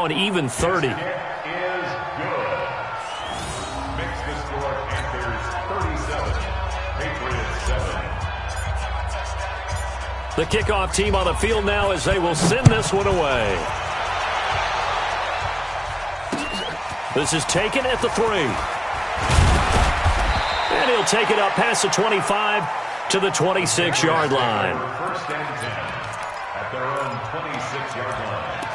now an even 30. Is good. Makes the score Panthers 37, Patriots 7. The kickoff team on the field now as they will send this one away. This is taken at the 3. And he'll take it up past the 25 to the 26-yard line. First and 10 at their own 26-yard line.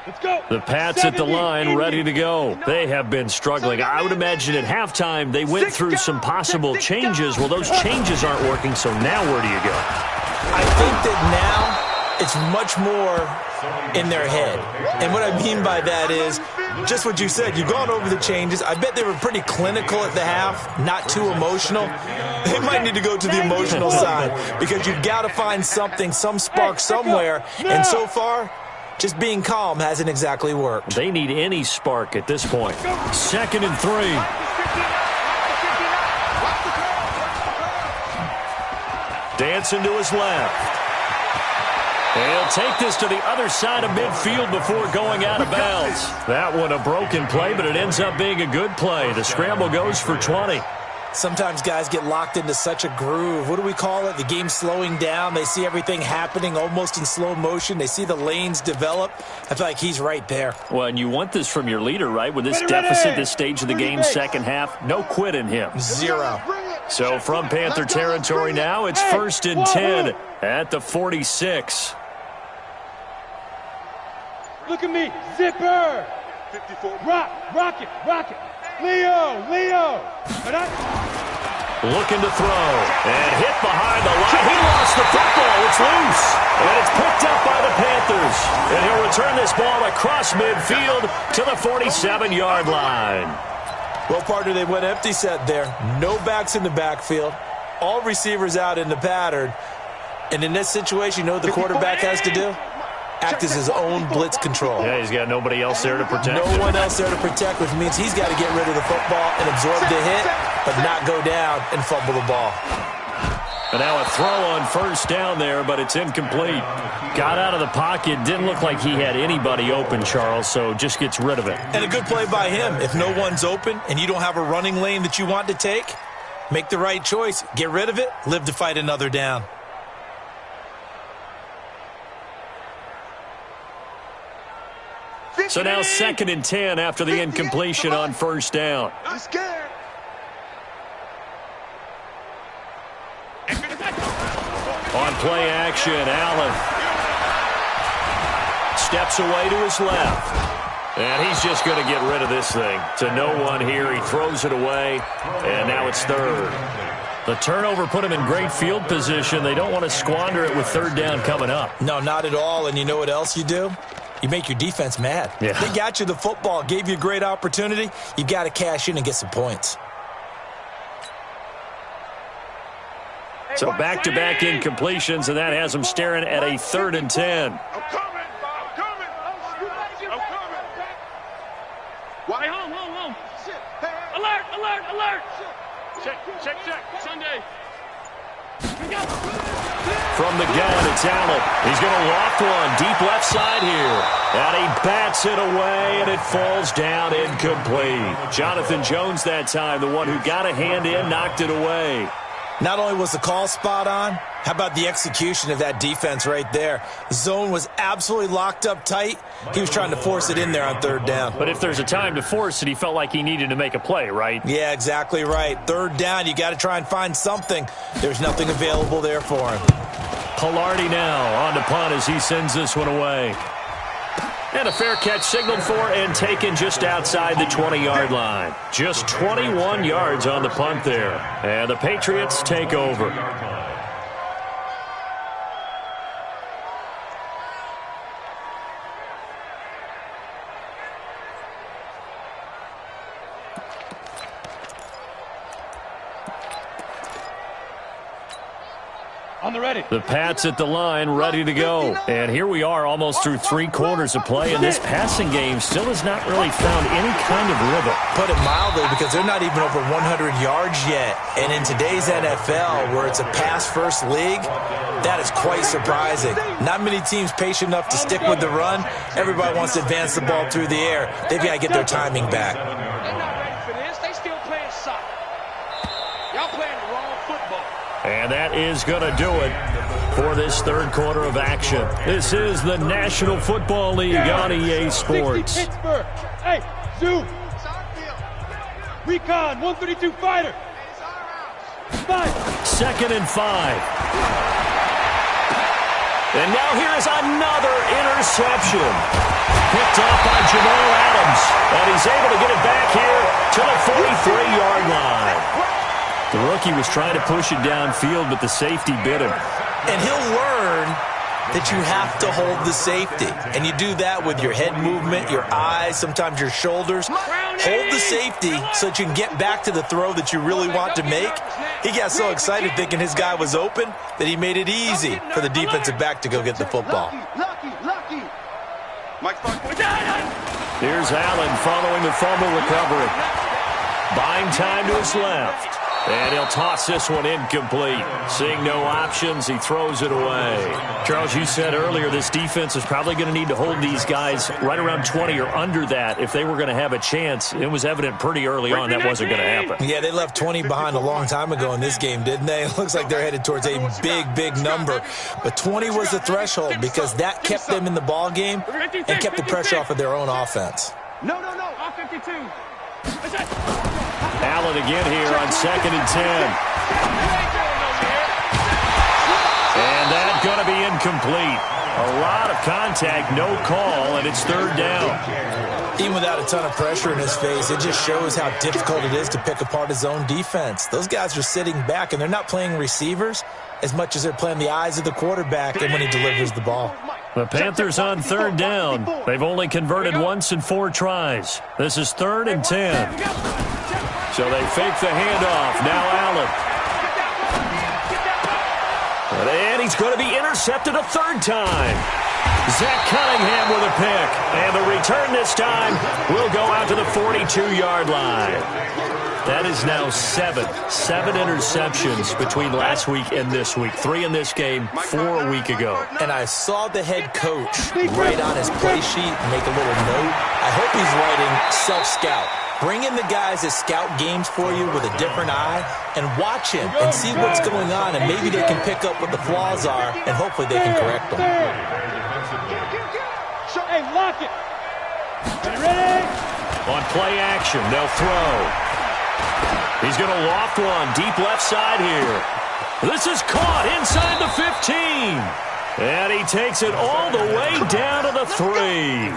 Let's go. The Pats at the line, ready to go. They have been struggling. I would imagine at halftime they went through some possible changes. Well, those changes aren't working, so now where do you go? I think that now it's much more in their head. And what I mean by that is just what you said. You've gone over the changes. I bet they were pretty clinical at the half, not too emotional. They might need to go to the emotional side because you've got to find something, some spark somewhere. And so far, just being calm hasn't exactly worked. They need any spark at this point. 2nd and 3. Dancing to his left. He'll take this to the other side of midfield before going out of bounds. That one a broken play, but it ends up being a good play. The scramble goes for 20. Sometimes guys get locked into such a groove. What do we call it? The game's slowing down. They see everything happening almost in slow motion. They see the lanes develop. I feel like he's right there. Well, and you want this from your leader, right? With this deficit, this stage of the game, second half, no quit in him. 0. So from Panther territory now, it's 1st and 10 at the 46. Look at me. Zipper. 54. Rock it. Leo. Looking to throw. And hit behind the line. He lost the football. It's loose. And it's picked up by the Panthers. And he'll return this ball across midfield to the 47-yard line. Well, partner, they went empty set there. No backs in the backfield. All receivers out in the pattern. And in this situation, you know what the quarterback has to do? Act as his own blitz control. Yeah, he's got nobody else there to protect No one else there to protect, which means he's got to get rid of the football and absorb the hit, but not go down and fumble the ball. And now a throw on 1st down there, but it's incomplete. Got out of the pocket. Didn't look like he had anybody open, Charles, so just gets rid of it. And a good play by him. If no one's open and you don't have a running lane that you want to take, make the right choice. Get rid of it. Live to fight another down. So now 2nd and 10 after the incompletion on 1st down. On play action, Allen steps away to his left. And he's just going to get rid of this thing. To no one here, he throws it away, and now it's 3rd. The turnover put him in great field position. They don't want to squander it with 3rd down coming up. No, not at all. And you know what else you do? You make your defense mad. Yeah. They got you the football, gave you a great opportunity. You've got to cash in and get some points. So back-to-back incompletions, and that has them staring at a 3rd and 10. I'm coming. Why? Home. Alert. Check. Sunday. From the gun, it's Allen. He's going to loft one deep left side here. And he bats it away, and it falls down incomplete. Jonathan Jones that time, the one who got a hand in, knocked it away. Not only was the call spot on, how about the execution of that defense right there? The zone was absolutely locked up tight. He was trying to force it in there on 3rd down. But if there's a time to force it, he felt like he needed to make a play, right? Yeah, exactly right. 3rd down, you got to try and find something. There's nothing available there for him. Pilardi now on to punt as he sends this one away. And a fair catch signaled for and taken just outside the 20-yard line. Just 21 yards on the punt there. And the Patriots take over. On the ready. The Pats at the line, ready to go. And here we are almost through 3 quarters of play, and this passing game still has not really found any kind of rhythm. Put it mildly, because they're not even over 100 yards yet. And in today's NFL, where it's a pass-first league, that is quite surprising. Not many teams patient enough to stick with the run. Everybody wants to advance the ball through the air. They've got to get their timing back. They're not ready for this. They still playing soccer. Y'all playing the wrong football. And that is going to do it for this third quarter of action. This is the National Football League on EA Sports. Pittsburgh. Hey, Zoo. Recon, 132 fighter. 5. 2nd and 5. And now here is another interception. Picked off by Jamal Adams. And he's able to get it back here to the 43-yard line. The rookie was trying to push it downfield, but the safety bit him. And he'll learn that you have to hold the safety. And you do that with your head movement, your eyes, sometimes your shoulders. Hold the safety so that you can get back to the throw that you really want to make. He got so excited thinking his guy was open that he made it easy for the defensive back to go get the football. Here's Allen following the fumble recovery. Buying time to his left. And he'll toss this one incomplete. Seeing no options, he throws it away. Charles, you said earlier this defense is probably going to need to hold these guys right around 20 or under that if they were going to have a chance. It was evident pretty early on that wasn't going to happen. Yeah, they left 20 behind a long time ago in this game, didn't they? It looks like they're headed towards a big number. But 20 was the threshold because that kept them in the ball game and kept the pressure off of their own offense. No. All 52. Allen again here on 2nd and 10. And that's going to be incomplete. A lot of contact, no call, and it's 3rd down. Even without a ton of pressure in his face, it just shows how difficult it is to pick apart his own defense. Those guys are sitting back, and they're not playing receivers as much as they're playing the eyes of the quarterback and when he delivers the ball. The Panthers on 3rd down. They've only converted once in 4 tries. This is 3rd and 10. So they fake the handoff. Now Allen. And he's going to be intercepted a 3rd time. Zach Cunningham with a pick. And the return this time will go out to the 42-yard line. That is now 7 interceptions between last week and this week. 3 in this game, 4 a week ago. And I saw the head coach write on his play sheet, make a little note. I hope he's writing self-scout. Bring in the guys that scout games for you with a different eye and watch him and see what's going on, and maybe they can pick up what the flaws are, and hopefully they can correct them. Hey, lock it. Ready? On play action, they'll throw. He's going to loft one deep left side here. This is caught inside the 15. And he takes it all the way down to the 3.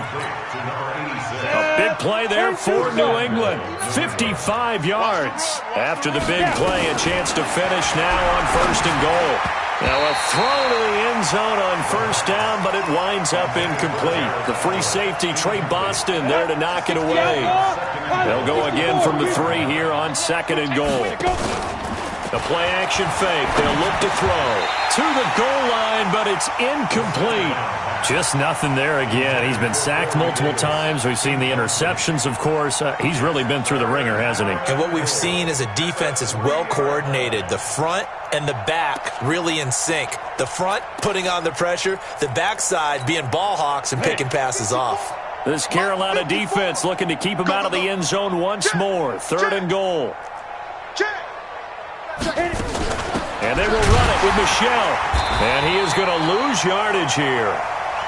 A big play there for New England. 55 yards. After the big play, a chance to finish now on 1st and goal. Now a throw to the end zone on 1st down, but it winds up incomplete. The free safety, Trey Boston, there to knock it away. They'll go again from the 3 here on 2nd and goal. The play action fake. They'll look to throw to the goal line, but it's incomplete. Just nothing there again. He's been sacked multiple times. We've seen the interceptions, of course. He's really been through the ringer, hasn't he? And what we've seen is a defense that's well coordinated. The front and the back really in sync. The front putting on the pressure, the backside being ball hawks and picking passes off. This Carolina defense looking to keep him out of the end zone once more. 3rd and goal. And they will run it with Michelle. And he is going to lose yardage here.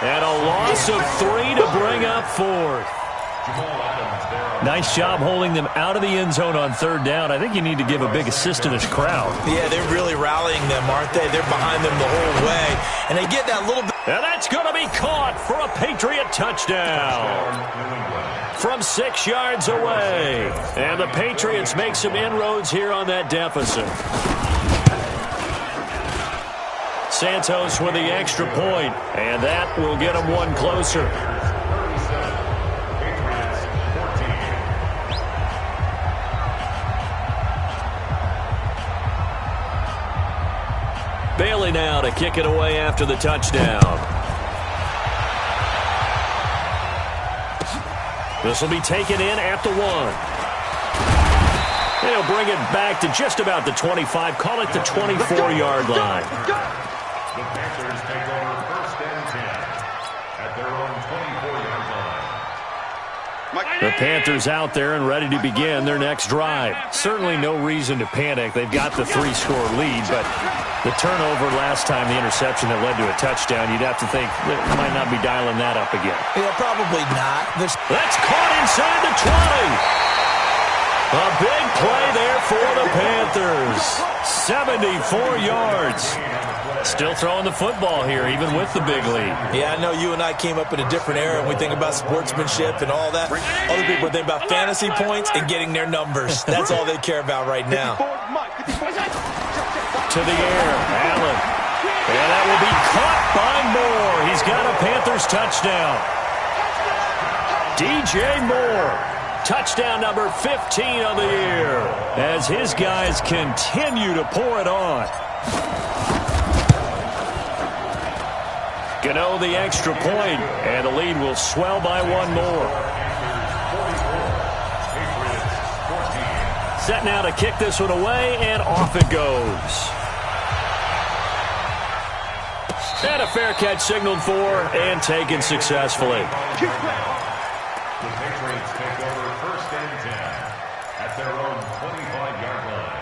And a loss of 3 to bring up 4th. Nice job holding them out of the end zone on 3rd down. I think you need to give a big assist to this crowd. Yeah, they're really rallying them, aren't they? They're behind them the whole way. And they get that little bit. And that's going to be caught for a Patriot touchdown. From 6 yards away. And the Patriots make some inroads here on that deficit. Santos with the extra point, and that will get him one closer. Bailey Bailey now to kick it away after the touchdown. This will be taken in at the 1. They'll bring it back to just about the 25. Call it the 24-yard line. The Panthers take over 1st and 10 at their own 24-yard line. The Panthers out there and ready to begin their next drive. Certainly no reason to panic. They've got the 3-score lead, but the turnover last time, the interception that led to a touchdown, you'd have to think they might not be dialing that up again. Yeah, probably not. That's caught inside the 20. A big play there for the Panthers. 74 yards. Still throwing the football here, even with the big lead. Yeah, I know you and I came up in a different era, and we think about sportsmanship and all that. Other people think about fantasy points and getting their numbers. That's all they care about right now. To the air, Allen. And that will be caught by Moore. He's got a Panthers touchdown. DJ Moore. Touchdown number 15 of the year as his guys continue to pour it on. Gano the extra point, and the lead will swell by one more. Set now to kick this one away, and off it goes. And a fair catch signaled for and taken successfully. The Patriots take over 1st and 10 at their own 25-yard line.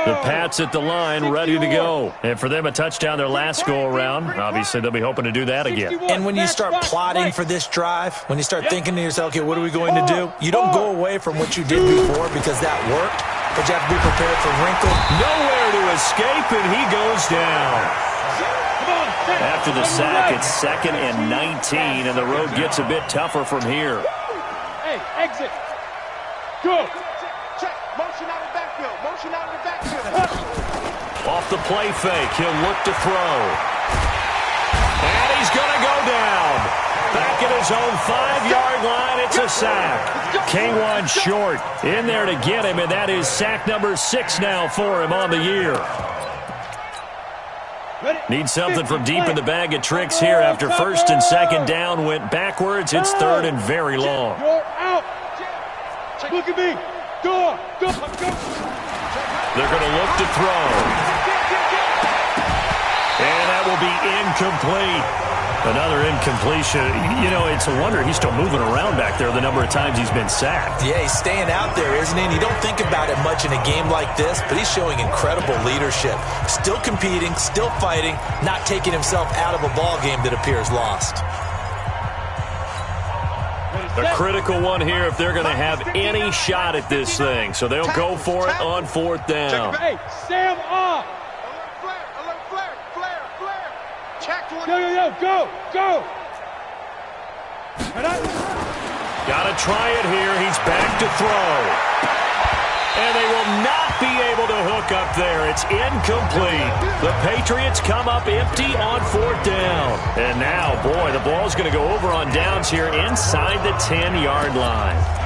The Pats at the line, ready to go. And for them, a touchdown their last go-around. Obviously, they'll be hoping to do that again. And when you start plotting for this drive, when you start thinking to yourself, okay, what are we going to do? You don't go away from what you did before because that worked, but you have to be prepared for wrinkle. Nowhere to escape, and he goes down. After the sack, it's 2nd and 19, and the road gets a bit tougher from here. Hey, exit. Go. Check. Motion out of the backfield. Motion out of the backfield. Off the play fake, he'll look to throw. And he's going to go down. Back at his own 5-yard line, it's a sack. K1 short in there to get him, and that is sack number 6 now for him on the year. Need something from deep in the bag of tricks here after 1st and 2nd down went backwards. It's 3rd and very long. You're out. Look at me. Go. They're going to look to throw. And that will be incomplete. Another incompletion. You know, it's a wonder he's still moving around back there the number of times he's been sacked. Yeah, he's staying out there, isn't he? And you don't think about it much in a game like this, but he's showing incredible leadership. Still competing, still fighting, not taking himself out of a ball game that appears lost. A critical one here if they're going to have any shot at this thing. So they'll go for it on 4th down. Hey, Sam off. Go. Gotta try it here. He's back to throw. And they will not be able to hook up there. It's incomplete. The Patriots come up empty on 4th down. And now, boy, the ball's going to go over on downs here inside the 10-yard line.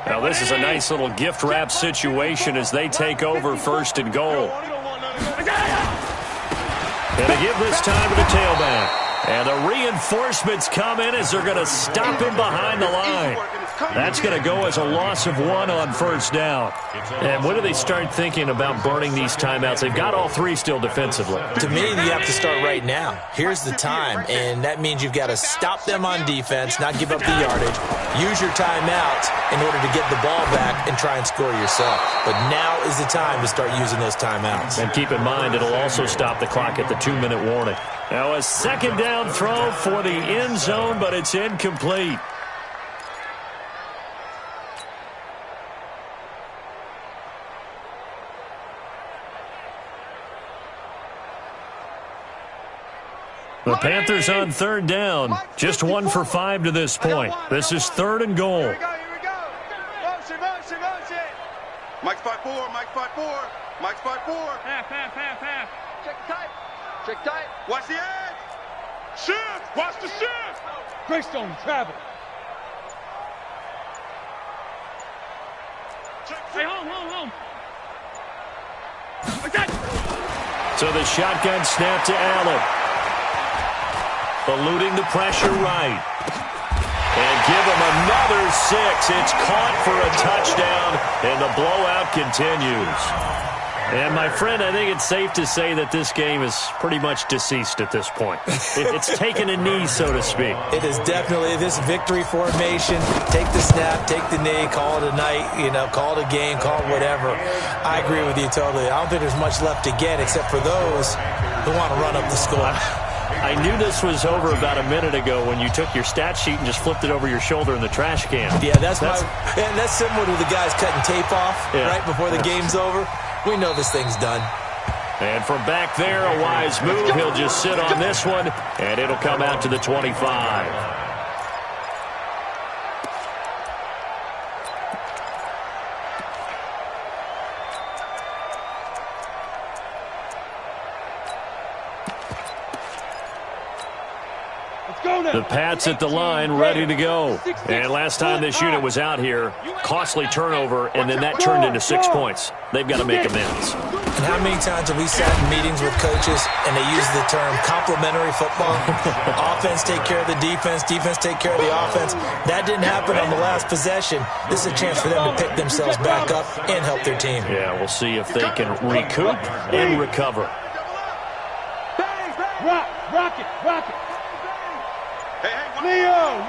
Now, this is a nice little gift wrap situation as they take over 1st and goal. And they give this time to the tailback. And the reinforcements come in as they're going to stop him behind the line. That's going to go as a loss of 1 on 1st down. And when do they start thinking about burning these timeouts? They've got all 3 still defensively. To me, you have to start right now. Here's the time, and that means you've got to stop them on defense, not give up the yardage, use your timeouts in order to get the ball back and try and score yourself. But now is the time to start using those timeouts. And keep in mind, it'll also stop the clock at the 2-minute warning. Now a 2nd down throw for the end zone, but it's incomplete. The Panthers on 3rd down, just 1 for 5 to this point. This is 3rd and goal. Here we go. Motion. Mike's 5-4, Mike's 5-4, Mike's 5-4. Half. Check tight. Check tight. Watch the edge. Shift. Watch the shift. Greystone, travel. Hey, home. So the shotgun snap to Allen. Eluding the pressure right. And give him another 6. It's caught for a touchdown, and the blowout continues. And, my friend, I think it's safe to say that this game is pretty much deceased at this point. It's taken a knee, so to speak. It is definitely this victory formation. Take the snap, take the knee, call it a night, call it a game, call it whatever. I agree with you totally. I don't think there's much left to get except for those who want to run up the score. I knew this was over about a minute ago when you took your stat sheet and just flipped it over your shoulder in the trash can. Yeah, that's similar to the guys cutting tape off right before the game's over. We know this thing's done. And from back there, a wise move. He'll just sit on this one, and it'll come out to the 25. The Pats at the line, ready to go. And last time this unit was out here, costly turnover, and then that turned into 6 points. They've got to make amends. And how many times have we sat in meetings with coaches and they use the term complementary football? Offense take care of the defense, defense take care of the offense. That didn't happen on the last possession. This is a chance for them to pick themselves back up and help their team. Yeah, we'll see if they can recoup and recover. Rock it.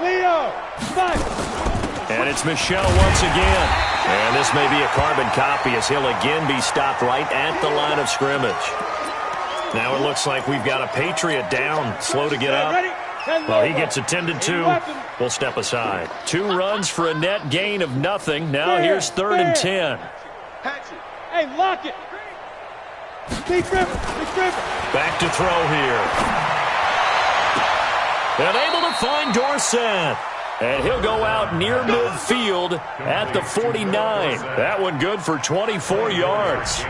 Leo, fight. And it's Michelle once again. And this may be a carbon copy as he'll again be stopped right at the line of scrimmage. Now it looks like we've got a Patriot down, slow to get up. Well, he gets attended to. We'll step aside. 2 runs for a net gain of nothing. Now here's 3rd and 10. Hey, lock it. Big river. Back to throw here. And able to find Dorsett. And he'll go out near midfield at the 49. That one good for 24 yards.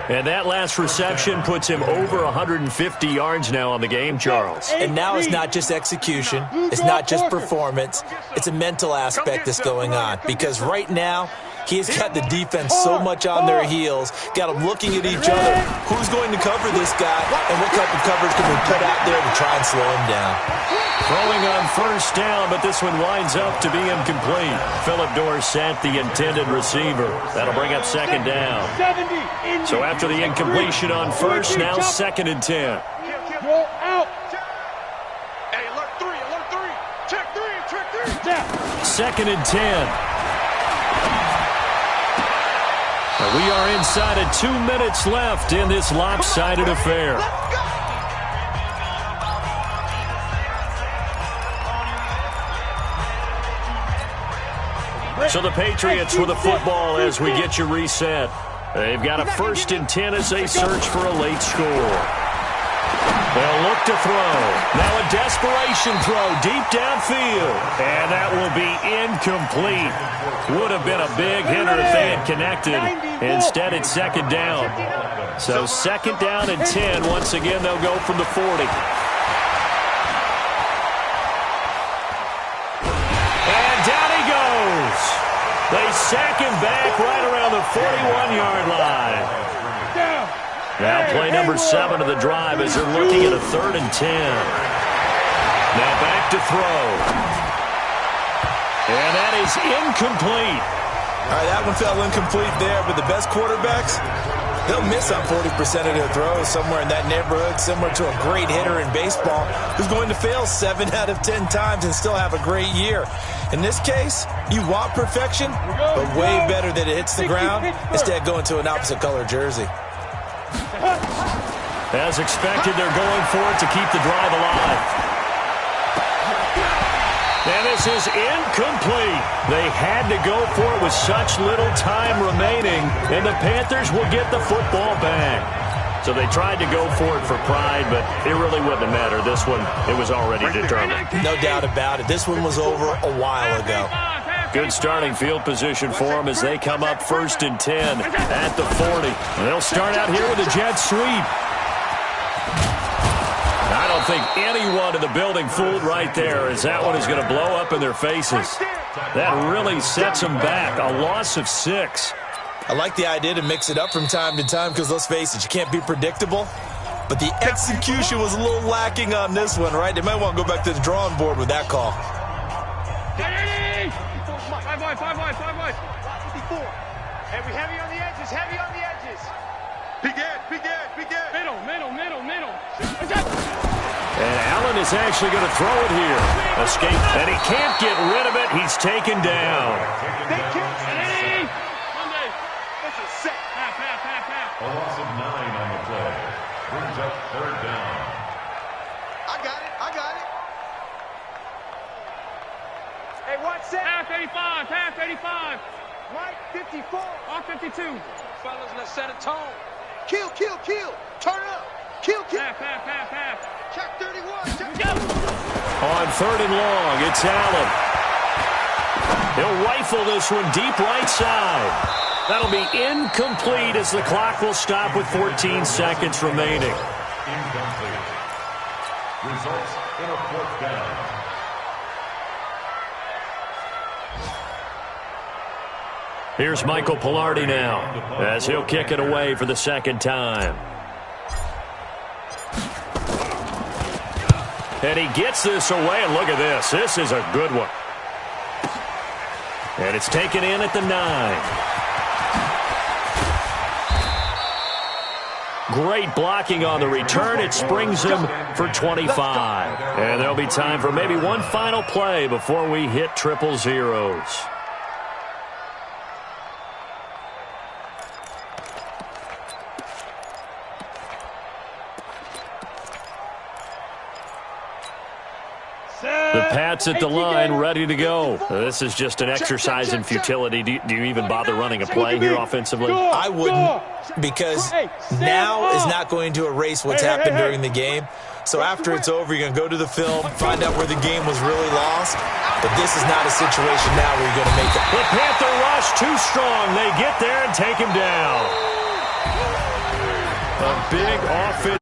And that last reception puts him over 150 yards now on the game, Charles. And now it's not just execution. It's not just performance. It's a mental aspect that's going on. Because right now, he's got the defense so much on their heels, got them looking at each other. Who's going to cover this guy, and what type of coverage can we put out there to try and slow him down? Throwing on 1st down, but this one winds up to be incomplete. Philip Dorsett, the intended receiver. That'll bring up 2nd down. So after the incompletion on 1st, now 2nd and 10. Roll out. Hey, alert 3. Check 3. 2nd and 10. We are inside of 2 minutes left in this lopsided affair. So the Patriots with the football as we get you reset. They've got a 1st and 10 as they search for a late score. They'll look to throw. Now a desperation throw deep downfield. And that will be incomplete. Would have been a big hitter if they had connected. Instead, it's 2nd down. So 2nd down and 10. Once again, they'll go from the 40. And down he goes. They sack him back right around the 41-yard line. Now play number 7 of the drive as they're looking at a 3rd and 10. Now back to throw. And that is incomplete. All right, that one fell incomplete there, but the best quarterbacks, they'll miss on 40% of their throws somewhere in that neighborhood, similar to a great hitter in baseball who's going to fail 7 out of 10 times and still have a great year. In this case, you want perfection, but way better that it hits the ground instead of going to an opposite color jersey. As expected, they're going for it to keep the drive alive. And this is incomplete. They had to go for it with such little time remaining, and the Panthers will get the football back. So they tried to go for it for pride, but it really wouldn't have mattered. This one, it was already determined. No doubt about it. This one was over a while ago. Good starting field position for them as they come up 1st and 10 at the 40. They'll start out here with a jet sweep. I don't think anyone in the building fooled right there, as that one is going to blow up in their faces. That really sets them back. A loss of 6. I like the idea to mix it up from time to time because, let's face it, you can't be predictable. But the execution was a little lacking on this one, right? They might want to go back to the drawing board with that call. Five wide. 54. Heavy on the edges, Begin. Middle. And Allen is actually going to throw it here. Escape, and he can't get rid of it. He's taken down. This is set. Half. A loss of 9 on the play. Brings up 3rd down. I got it. Hey, what's set? Half 85. Right, 54. Off 52. Fellas, let's set a tone. Kill. Turn up. Kill. Half. Check 31. On 3rd and long, it's Allen. He'll rifle this one deep right side. That'll be incomplete as the clock will stop with 14 seconds remaining. Incomplete. Results in a 4th down. Here's Michael Pilardi now as he'll kick it away for the 2nd time. And he gets this away, and look at this. This is a good one. And it's taken in at the 9. Great blocking on the return. It springs him for 25. And there'll be time for maybe one final play before we hit 000. The Pats at the line, ready to go. This is just an exercise in futility. Do you even bother running a play here offensively? I wouldn't, because now is not going to erase what's happened during the game. So after it's over, you're going to go to the film, find out where the game was really lost. But this is not a situation now where you're going to make it. The Panther rush too strong. They get there and take him down. A big offense.